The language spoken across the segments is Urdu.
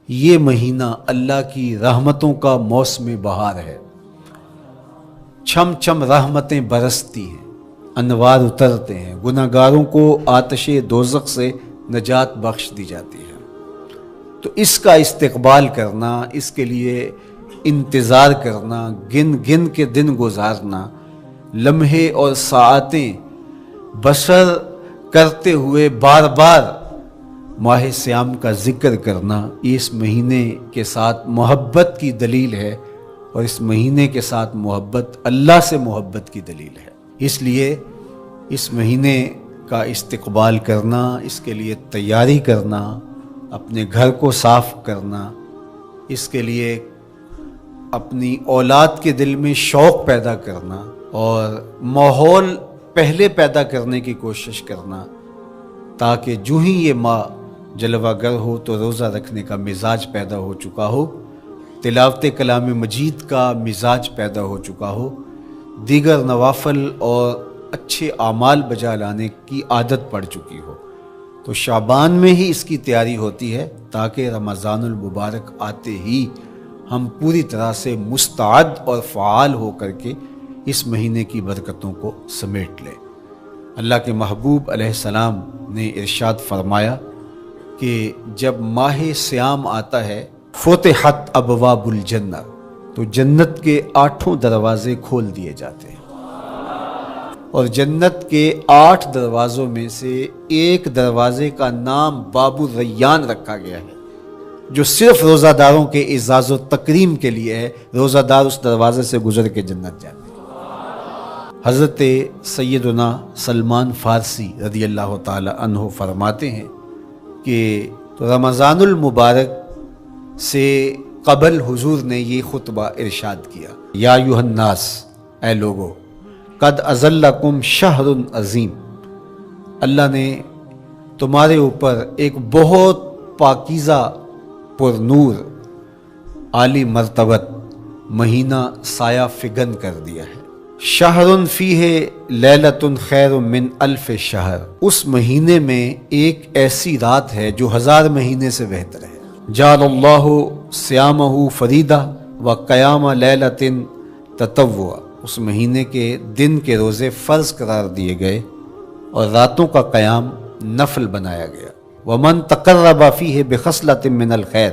یہ مہینہ اللہ کی رحمتوں کا موسم بہار ہے۔ چھم چھم رحمتیں برستی ہیں، انوار اترتے ہیں، گناہگاروں کو آتش دوزخ سے نجات بخش دی جاتی ہے۔ تو اس کا استقبال کرنا، اس کے لیے انتظار کرنا، گن گن کے دن گزارنا، لمحے اور ساعتیں بسر کرتے ہوئے بار بار ماہ سیام کا ذکر کرنا، یہ اس مہینے کے ساتھ محبت کی دلیل ہے، اور اس مہینے کے ساتھ محبت اللہ سے محبت کی دلیل ہے۔ اس لیے اس مہینے کا استقبال کرنا، اس کے لیے تیاری کرنا، اپنے گھر کو صاف کرنا، اس کے لیے اپنی اولاد کے دل میں شوق پیدا کرنا اور ماحول پہلے پیدا کرنے کی کوشش کرنا، تاکہ جو ہی یہ ماہ جلوہ گر ہو تو روزہ رکھنے کا مزاج پیدا ہو چکا ہو، تلاوت کلام مجید کا مزاج پیدا ہو چکا ہو، دیگر نوافل اور اچھے اعمال بجا لانے کی عادت پڑ چکی ہو۔ تو شعبان میں ہی اس کی تیاری ہوتی ہے، تاکہ رمضان المبارک آتے ہی ہم پوری طرح سے مستعد اور فعال ہو کر کے اس مہینے کی برکتوں کو سمیٹ لیں۔ اللہ کے محبوب علیہ السلام نے ارشاد فرمایا کہ جب ماہ سیام آتا ہے فتحت ابواب الجنہ، تو جنت کے 8 دروازے کھول دیے جاتے ہیں، اور جنت کے 8 دروازوں میں سے ایک دروازے کا نام باب الریان رکھا گیا ہے، جو صرف روزہ داروں کے اعزاز و تکریم کے لیے ہے۔ روزہ دار اس دروازے سے گزر کے جنت جاتے ہیں۔ حضرت سیدنا سلمان فارسی رضی اللہ تعالی عنہ فرماتے ہیں کہ رمضان المبارک سے قبل حضور نے یہ خطبہ ارشاد کیا، یا ایھا الناس، اے لوگو، قد اظلکم شہر عظیم، اللہ نے تمہارے اوپر ایک بہت پاکیزہ، پر نور، عالی مرتبت مہینہ سایہ فگن کر دیا ہے۔ شہر فیہ لیلۃ خیر من الف شہر، اس مہینے میں ایک ایسی رات ہے جو 1000 مہینے سے بہتر ہے۔ جعل اللہ صیامہ فریدہ و قیام لیلۃ تطوع، اس مہینے کے دن کے روزے فرض قرار دیے گئے اور راتوں کا قیام نفل بنایا گیا۔ ومن تقرب فیہ بخصلۃ من الخیر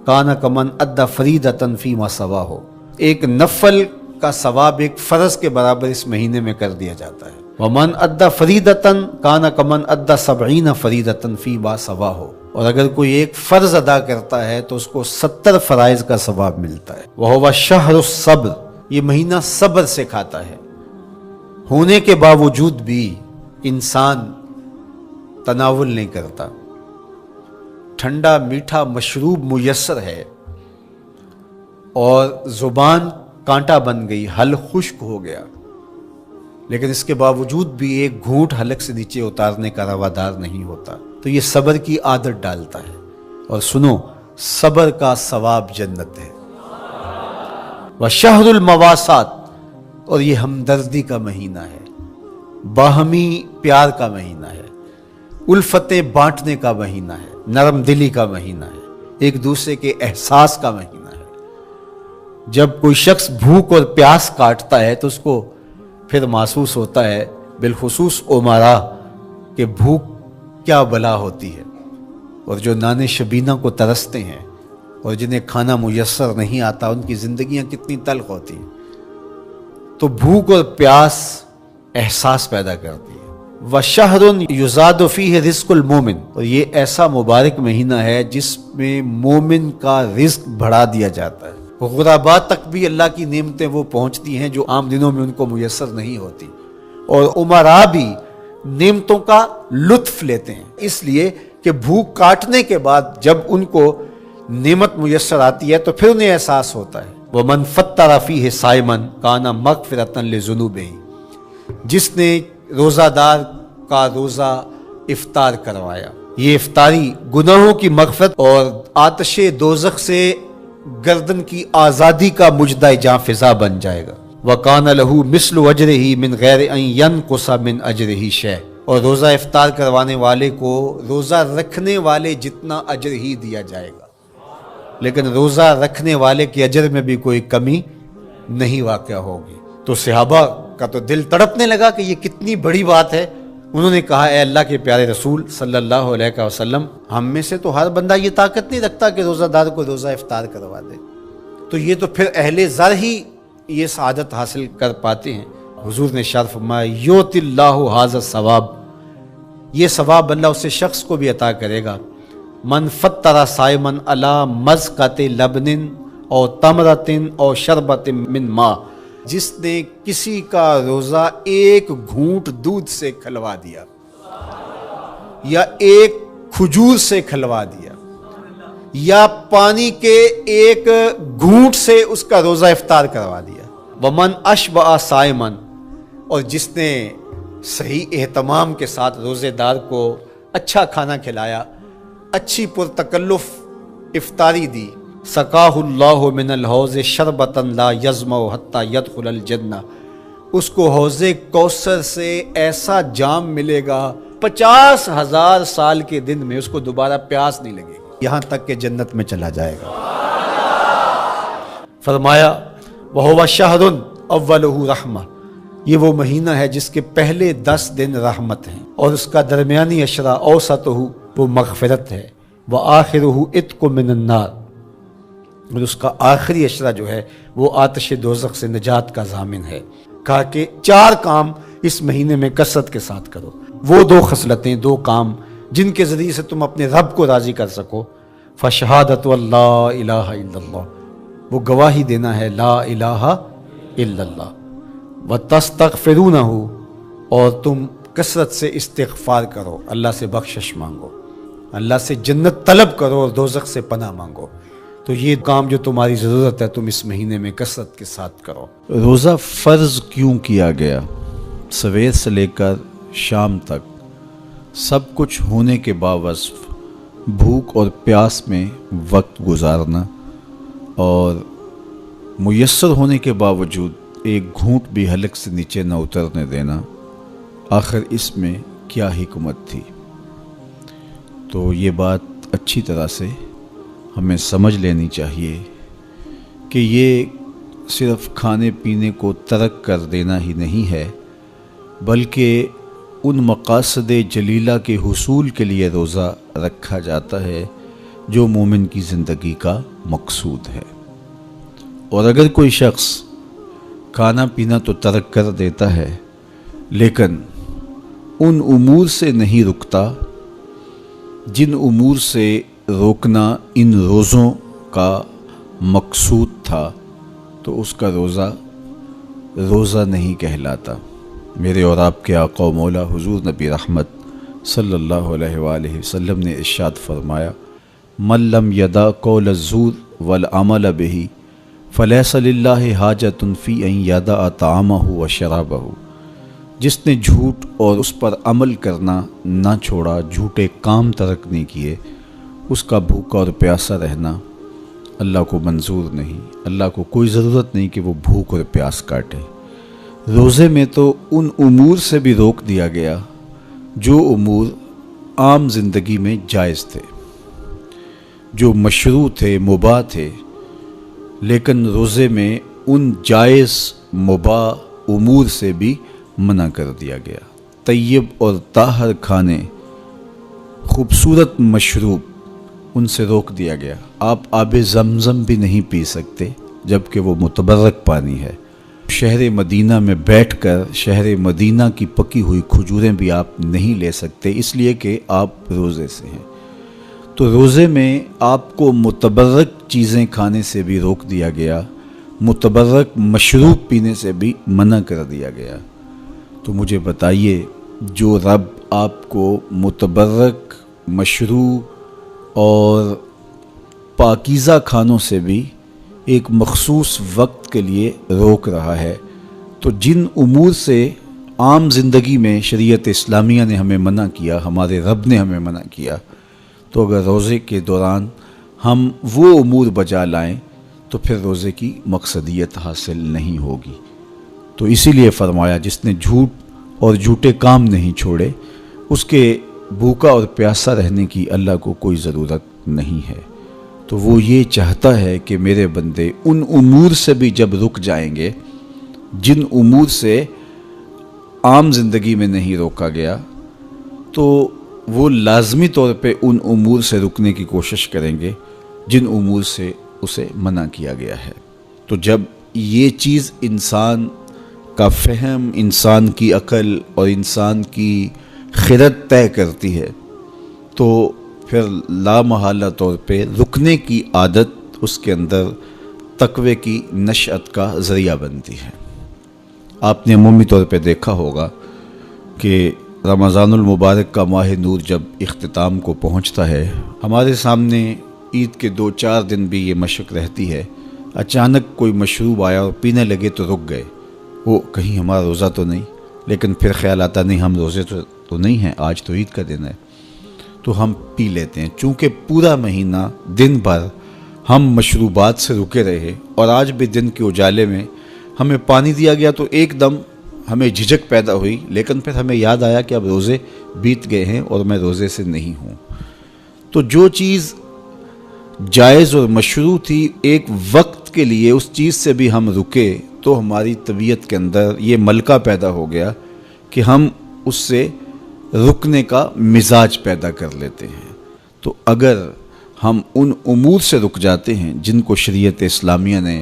کان کمن ادى فریدۃ فیما سواہ، ایک نفل کا ثواب ایک فرض کے برابر اس مہینے میں کر دیا جاتا ہے۔ ومن ادى فریدۃ کان کمن ادى 70 فریدۃ فیما سواہ، اور اگر کوئی ایک فرض ادا کرتا ہے تو اس کو 70 فرائض کا ثواب ملتا ہے۔ وہو شہر الصبر، یہ مہینہ صبر سے کھاتا ہے، ہونے کے باوجود بھی انسان تناول نہیں کرتا۔ ٹھنڈا میٹھا مشروب میسر ہے اور زبان کانٹا بن گئی، حلق خشک ہو گیا، لیکن اس کے باوجود بھی ایک گھونٹ حلق سے نیچے اتارنے کا روادار نہیں ہوتا، تو یہ صبر کی عادت ڈالتا ہے۔ اور سنو، صبر کا ثواب جنت ہے۔ وشہر المواسات، اور یہ ہمدردی کا مہینہ ہے، باہمی پیار کا مہینہ ہے، الفتیں بانٹنے کا مہینہ ہے، نرم دلی کا مہینہ ہے، ایک دوسرے کے احساس کا مہینہ ہے۔ جب کوئی شخص بھوک اور پیاس کاٹتا ہے تو اس کو پھر محسوس ہوتا ہے، بالخصوص امراء، کہ بھوک کیا بلا ہوتی ہے، اور جو نان شبینہ کو ترستے ہیں اور جنہیں کھانا میسر نہیں آتا، ان کی زندگیاں کتنی تلخ ہوتی ہیں۔ تو بھوک اور پیاس احساس پیدا کرتی ہے۔ وَشَهْرٌ يُزَادُ فِيهِ رِزْقُ الْمُؤْمِنِ، اور یہ ایسا مبارک مہینہ ہے جس میں مومن کا رزق بڑھا دیا جاتا ہے۔ غرباء تک بھی اللہ کی نعمتیں وہ پہنچتی ہیں جو عام دنوں میں ان کو میسر نہیں ہوتی، اور امراء بھی نعمتوں کا لطف لیتے ہیں، اس لیے کہ بھوک کاٹنے کے بعد جب ان کو نعمت میسر آتی ہے تو پھر انہیں احساس ہوتا ہے۔ وَمَنْ فَطَّرَ فِيهِ صَائِمًا كَانَ مَغْفِرَةً لِذُنُوبِهِ، جس نے روزہ دار کا روزہ افطار کروایا، یہ افطاری گناہوں کی مغفرت اور آتش دوزخ سے گردن کی آزادی کا مجدہ جاں فضا بن جائے گا۔ وَقَانَ لَهُ مِثْلُ أَجْرِهِ مِنْ غَيْرِ أَنْ يَنْقُصَ مِنْ أَجْرِهِ شَيْءٌ، اور روزہ افطار کروانے والے کو روزہ رکھنے والے جتنا اجر ہی دیا جائے گا۔ لیکن روزہ رکھنے والے کے اجر میں بھی کوئی کمی نہیں واقع ہوگی۔ تو صحابہ کا تو دل تڑپنے لگا کہ یہ کتنی بڑی بات ہے۔ انہوں نے کہا اے اللہ کے پیارے رسول صلی اللہ علیہ وسلم، ہم میں سے تو ہر بندہ یہ طاقت نہیں رکھتا کہ روزہ دار کو روزہ افطار کروا دے، تو یہ تو پھر اہل زر ہی یہ سعادت حاصل کر پاتے ہیں۔ حضور نے ارشاد فرمایا یؤتی اللہ ھذا الثواب، یہ ثواب اللہ اسے شخص کو بھی عطا کرے گا، من فطر صائما علی مزقۃ لبن او تمرۃ او شربۃ من ماء، جس نے کسی کا روزہ ایک گھونٹ دودھ سے کھلوا دیا یا ایک کھجور سے کھلوا دیا یا پانی کے ایک گھونٹ سے اس کا روزہ افطار کروا دیا، ومن اشبع صائما، اور جس نے صحیح اہتمام کے ساتھ روزے دار کو اچھا کھانا کھلایا، اچھی پرتکلف افطاری دی، سقاہ اللہ من الحوض شربتا لا یظمأ حتی یدخل الجنہ، اس کو حوض کوثر سے ایسا جام ملے گا 50,000 سال کے دن میں اس کو دوبارہ پیاس نہیں لگے گی، یہاں تک کہ جنت میں چلا جائے گا۔ فرمایا وَهُوَ شَهْرٌ أَوَّلُهُ رَحْمَةٌ، یہ وہ مہینہ ہے جس کے پہلے 10 دن رحمت ہیں، اور اس کا درمیانی عشرہ اوسطہ وہ مغفرت ہے، وآخرہ عتق من النار، اور اس کا آخری عشرہ جو ہے وہ آتش دوزخ سے نجات کا ضامن ہے۔ کہا کہ 4 کام اس مہینے میں کثرت کے ساتھ کرو، وہ 2 خصلتیں، 2 کام جن کے ذریعے سے تم اپنے رب کو راضی کر سکو، فشہادت اللہ الہ الا اللہ، وہ گواہی دینا ہے لا الہ الا اللہ، وتستغفرونہ، اور تم کثرت سے استغفار کرو، اللہ سے بخشش مانگو، اللہ سے جنت طلب کرو اور دوزخ سے پناہ مانگو۔ تو یہ کام جو تمہاری ضرورت ہے تم اس مہینے میں کثرت کے ساتھ کرو۔ روزہ فرض کیوں کیا گیا؟ سویر سے لے کر شام تک سب کچھ ہونے کے باوصف بھوک اور پیاس میں وقت گزارنا اور میسر ہونے کے باوجود ایک گھونٹ بھی حلق سے نیچے نہ اترنے دینا، آخر اس میں کیا حکمت تھی؟ تو یہ بات اچھی طرح سے ہمیں سمجھ لینی چاہیے کہ یہ صرف کھانے پینے کو ترک کر دینا ہی نہیں ہے، بلکہ ان مقاصد جلیلہ کے حصول کے لیے روزہ رکھا جاتا ہے جو مومن کی زندگی کا مقصود ہے۔ اور اگر کوئی شخص کھانا پینا تو ترک کر دیتا ہے لیکن ان امور سے نہیں رکتا جن امور سے روکنا ان روزوں کا مقصود تھا، تو اس کا روزہ نہیں کہلاتا۔ میرے اور آپ کے آقا و مولا حضور نبی رحمت صلی اللہ علیہ وآلہ وسلم نے ارشاد فرمایا من لم یدع قول الزور والعمل به فلیس للہ حاجۃ فی ان یدع طعامہ وشرابہ، جس نے جھوٹ اور اس پر عمل کرنا نہ چھوڑا، جھوٹے کام ترک نہیں کیے، اس کا بھوکا اور پیاسا رہنا اللہ کو منظور نہیں، اللہ کو کوئی ضرورت نہیں کہ وہ بھوک اور پیاس کاٹے۔ روزے میں تو ان امور سے بھی روک دیا گیا جو امور عام زندگی میں جائز تھے، جو مشروع تھے، مباح تھے، لیکن روزے میں ان جائز مباح امور سے بھی منع کر دیا گیا۔ طیب اور طاہر کھانے، خوبصورت مشروب، ان سے روک دیا گیا۔ آپ آب زمزم بھی نہیں پی سکتے جبکہ وہ متبرک پانی ہے۔ شہر مدینہ میں بیٹھ کر شہر مدینہ کی پکی ہوئی کھجوریں بھی آپ نہیں لے سکتے، اس لیے کہ آپ روزے سے ہیں۔ تو روزے میں آپ کو متبرک چیزیں کھانے سے بھی روک دیا گیا، متبرک مشروب پینے سے بھی منع کر دیا گیا۔ تو مجھے بتائیے، جو رب آپ کو متبرک مشروب اور پاکیزہ کھانوں سے بھی ایک مخصوص وقت کے لیے روک رہا ہے، تو جن امور سے عام زندگی میں شریعت اسلامیہ نے ہمیں منع کیا، ہمارے رب نے ہمیں منع کیا، تو اگر روزے کے دوران ہم وہ امور بجا لائیں تو پھر روزے کی مقصدیت حاصل نہیں ہوگی۔ تو اسی لیے فرمایا جس نے جھوٹ اور جھوٹے کام نہیں چھوڑے، اس کے بھوکا اور پیاسا رہنے کی اللہ کو کوئی ضرورت نہیں ہے۔ تو وہ یہ چاہتا ہے کہ میرے بندے ان امور سے بھی جب رک جائیں گے جن امور سے عام زندگی میں نہیں روکا گیا، تو وہ لازمی طور پہ ان امور سے رکنے کی کوشش کریں گے جن امور سے اسے منع کیا گیا ہے۔ تو جب یہ چیز انسان کا فہم، انسان کی عقل اور انسان کی خرد طے کرتی ہے تو پھر لا محالہ طور پہ رکنے کی عادت اس کے اندر تقوی کی نشأت کا ذریعہ بنتی ہے۔ آپ نے عمومی طور پہ دیکھا ہوگا کہ رمضان المبارک کا ماہ نور جب اختتام کو پہنچتا ہے، ہمارے سامنے عید کے 2-4 دن بھی یہ مشق رہتی ہے، اچانک کوئی مشروب آیا اور پینے لگے تو رک گئے، وہ کہیں ہمارا روزہ تو نہیں، لیکن پھر خیال آتا نہیں ہم روزے تو نہیں ہیں، آج تو عید کا دن ہے، تو ہم پی لیتے ہیں۔ چونکہ پورا مہینہ دن بھر ہم مشروبات سے رکے رہے اور آج بھی دن کے اجالے میں ہمیں پانی دیا گیا تو ایک دم ہمیں جھجک پیدا ہوئی، لیکن پھر ہمیں یاد آیا کہ اب روزے بیت گئے ہیں اور میں روزے سے نہیں ہوں۔ تو جو چیز جائز اور مشروع تھی، ایک وقت کے لیے اس چیز سے بھی ہم رکے تو ہماری طبیعت کے اندر یہ ملکہ پیدا ہو گیا کہ ہم اس سے رکنے کا مزاج پیدا کر لیتے ہیں۔ تو اگر ہم ان امور سے رک جاتے ہیں جن کو شریعت اسلامیہ نے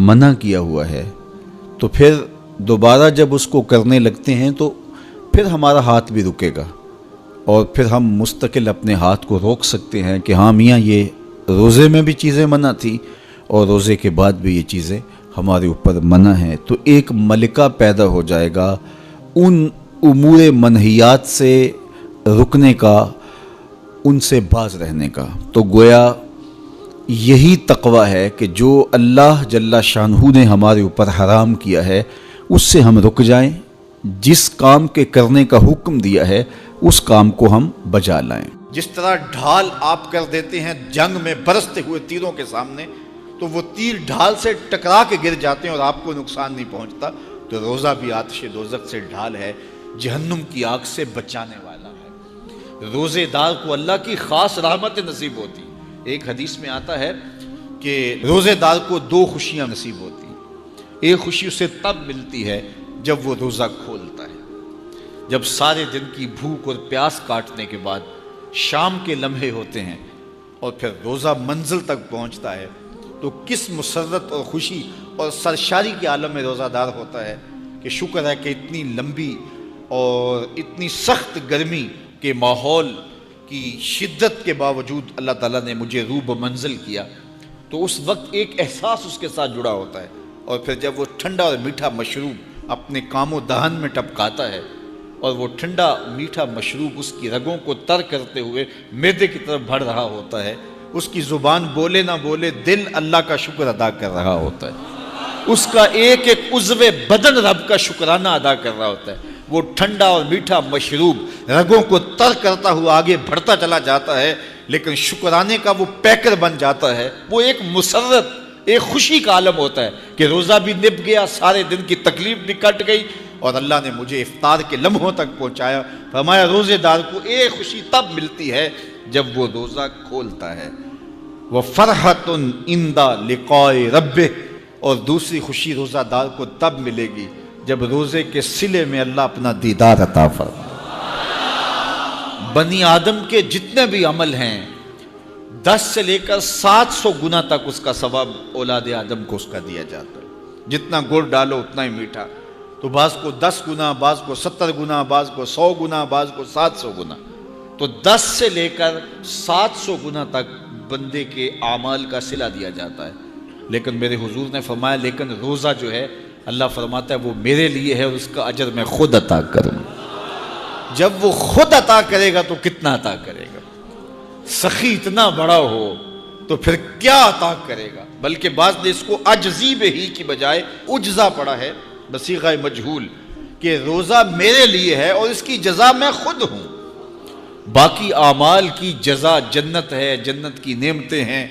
منع کیا ہوا ہے، تو پھر دوبارہ جب اس کو کرنے لگتے ہیں تو پھر ہمارا ہاتھ بھی رکے گا اور پھر ہم مستقل اپنے ہاتھ کو روک سکتے ہیں کہ ہاں میاں یہ روزے میں بھی چیزیں منع تھی اور روزے کے بعد بھی یہ چیزیں ہمارے اوپر منع ہیں۔ تو ایک ملکہ پیدا ہو جائے گا ان امور منہیات سے رکنے کا، ان سے باز رہنے کا۔ تو گویا یہی تقوی ہے کہ جو اللہ جل شانہ نے ہمارے اوپر حرام کیا ہے اس سے ہم رک جائیں، جس کام کے کرنے کا حکم دیا ہے اس کام کو ہم بجا لائیں۔ جس طرح ڈھال آپ کر دیتے ہیں جنگ میں برستے ہوئے تیروں کے سامنے، تو وہ تیر ڈھال سے ٹکرا کے گر جاتے ہیں اور آپ کو نقصان نہیں پہنچتا، تو روزہ بھی آتش دوزخ سے ڈھال ہے، جہنم کی آگ سے بچانے والا ہے۔ روزے دار کو اللہ کی خاص رحمت نصیب ہوتی۔ ایک حدیث میں آتا ہے کہ روزے دار کو 2 خوشیاں نصیب ہوتی ہیں۔ ایک خوشی اسے تب ملتی ہے جب وہ روزہ کھولتا ہے، جب سارے دن کی بھوک اور پیاس کاٹنے کے بعد شام کے لمحے ہوتے ہیں اور پھر روزہ منزل تک پہنچتا ہے، تو کس مسرت اور خوشی اور سرشاری کے عالم میں روزہ دار ہوتا ہے کہ شکر ہے کہ اتنی لمبی اور اتنی سخت گرمی کے ماحول کی شدت کے باوجود اللہ تعالیٰ نے مجھے روب منزل کیا۔ تو اس وقت ایک احساس اس کے ساتھ جڑا ہوتا ہے، اور پھر جب وہ ٹھنڈا اور میٹھا مشروب اپنے کام و دہن میں ٹپکاتا ہے اور وہ ٹھنڈا میٹھا مشروب اس کی رگوں کو تر کرتے ہوئے معدے کی طرف بڑھ رہا ہوتا ہے، اس کی زبان بولے نہ بولے دل اللہ کا شکر ادا کر رہا ہوتا ہے، اس کا ایک ایک عضو بدن رب کا شکرانہ ادا کر رہا ہوتا ہے۔ وہ ٹھنڈا اور میٹھا مشروب رگوں کو تر کرتا ہوا آگے بڑھتا چلا جاتا ہے، لیکن شکرانے کا وہ پیکر بن جاتا ہے۔ وہ ایک مسرت، ایک خوشی کا عالم ہوتا ہے کہ روزہ بھی نب گیا، سارے دن کی تکلیف بھی کٹ گئی اور اللہ نے مجھے افطار کے لمحوں تک پہنچایا۔ فرمایا روزے دار کو ایک خوشی تب ملتی ہے جب وہ روزہ کھولتا ہے، وَفَرْحَةٌ عِنْدَ لِقَاءِ رَبِّهِ، اور دوسری خوشی روزہ دار کو تب ملے گی جب روزے کے صلے میں اللہ اپنا دیدار عطا فرمائے۔ بنی آدم کے جتنے بھی عمل ہیں 10 سے لے کر 700 گنا تک اس کا ثواب اولاد آدم کو اس کا دیا جاتا ہے۔ جتنا گڑ ڈالو اتنا ہی میٹھا، تو بعض کو 10 گنا، بعض کو 70 گنا، بعض کو 100 گنا، بعض کو 700 گنا، تو 10 سے لے کر 700 گنا تک بندے کے اعمال کا صلہ دیا جاتا ہے۔ لیکن میرے حضور نے فرمایا لیکن روزہ جو ہے اللہ فرماتا ہے وہ میرے لیے ہے اور اس کا اجر میں خود عطا کروں۔ جب وہ خود عطا کرے گا تو کتنا عطا کرے گا؟ سخی اتنا بڑا ہو تو پھر کیا عطا کرے گا؟ بلکہ بعض نے اس کو عجزی بہی کی بجائے عجزہ پڑھا ہے بصیغہ مجہول، کہ روزہ میرے لیے ہے اور اس کی جزا میں خود ہوں۔ باقی اعمال کی جزا جنت ہے، جنت کی نعمتیں ہیں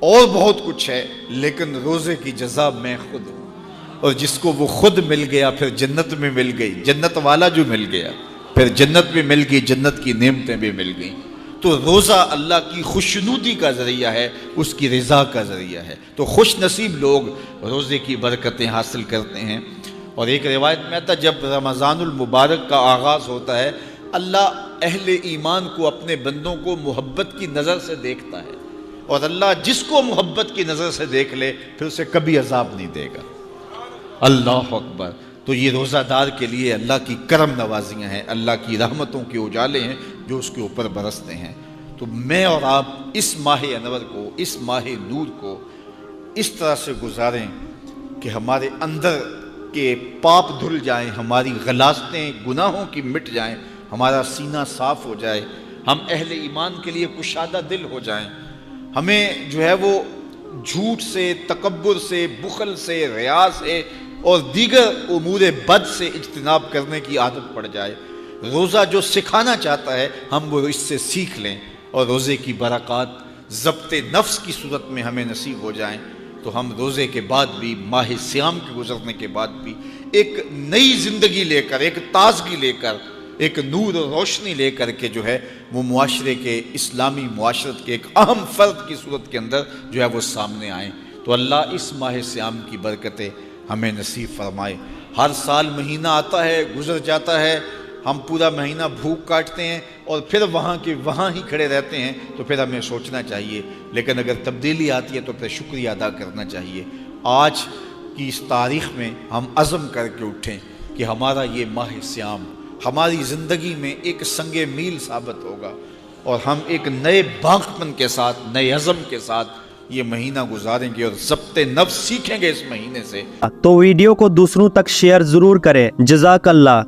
اور بہت کچھ ہے، لیکن روزے کی جزا میں خود ہوں۔ اور جس کو وہ خود مل گیا پھر جنت میں مل گئی، جنت والا جو مل گیا پھر جنت بھی مل گئی، جنت کی نعمتیں بھی مل گئیں۔ تو روزہ اللہ کی خوشنودی کا ذریعہ ہے، اس کی رضا کا ذریعہ ہے۔ تو خوش نصیب لوگ روزے کی برکتیں حاصل کرتے ہیں۔ اور ایک روایت میں آتا ہے جب رمضان المبارک کا آغاز ہوتا ہے، اللہ اہل ایمان کو، اپنے بندوں کو محبت کی نظر سے دیکھتا ہے، اور اللہ جس کو محبت کی نظر سے دیکھ لے پھر اسے کبھی عذاب نہیں دے گا۔ اللہ اکبر۔ تو یہ روزہ دار کے لیے اللہ کی کرم نوازیاں ہیں، اللہ کی رحمتوں کے اجالے ہیں جو اس کے اوپر برستے ہیں۔ تو میں اور آپ اس ماہ انور کو، اس ماہ نور کو اس طرح سے گزاریں کہ ہمارے اندر کے پاپ دھل جائیں، ہماری غلاظتیں گناہوں کی مٹ جائیں، ہمارا سینہ صاف ہو جائے، ہم اہل ایمان کے لیے کشادہ دل ہو جائیں، ہمیں جو ہے وہ جھوٹ سے، تکبر سے، بخل سے، ریا سے اور دیگر امور بد سے اجتناب کرنے کی عادت پڑ جائے۔ روزہ جو سکھانا چاہتا ہے ہم وہ اس سے سیکھ لیں، اور روزے کی برکات ضبط نفس کی صورت میں ہمیں نصیب ہو جائیں، تو ہم روزے کے بعد بھی، ماہ صیام کے گزرنے کے بعد بھی ایک نئی زندگی لے کر، ایک تازگی لے کر، ایک نور و روشنی لے کر کے جو ہے وہ معاشرے کے، اسلامی معاشرت کے ایک اہم فرد کی صورت کے اندر جو ہے وہ سامنے آئیں۔ تو اللہ اس ماہ صیام کی برکتیں ہمیں نصیب فرمائے۔ ہر سال مہینہ آتا ہے، گزر جاتا ہے، ہم پورا مہینہ بھوک کاٹتے ہیں اور پھر وہاں کے وہاں ہی کھڑے رہتے ہیں، تو پھر ہمیں سوچنا چاہیے، لیکن اگر تبدیلی آتی ہے تو پھر شکریہ ادا کرنا چاہیے۔ آج کی اس تاریخ میں ہم عزم کر کے اٹھیں کہ ہمارا یہ ماہ صیام ہماری زندگی میں ایک سنگ میل ثابت ہوگا، اور ہم ایک نئے باغپن کے ساتھ، نئے عزم کے ساتھ یہ مہینہ گزاریں گے اور ضبط نفس سیکھیں گے اس مہینے سے۔ تو ویڈیو کو دوسروں تک شیئر ضرور کریں۔ جزاک اللہ۔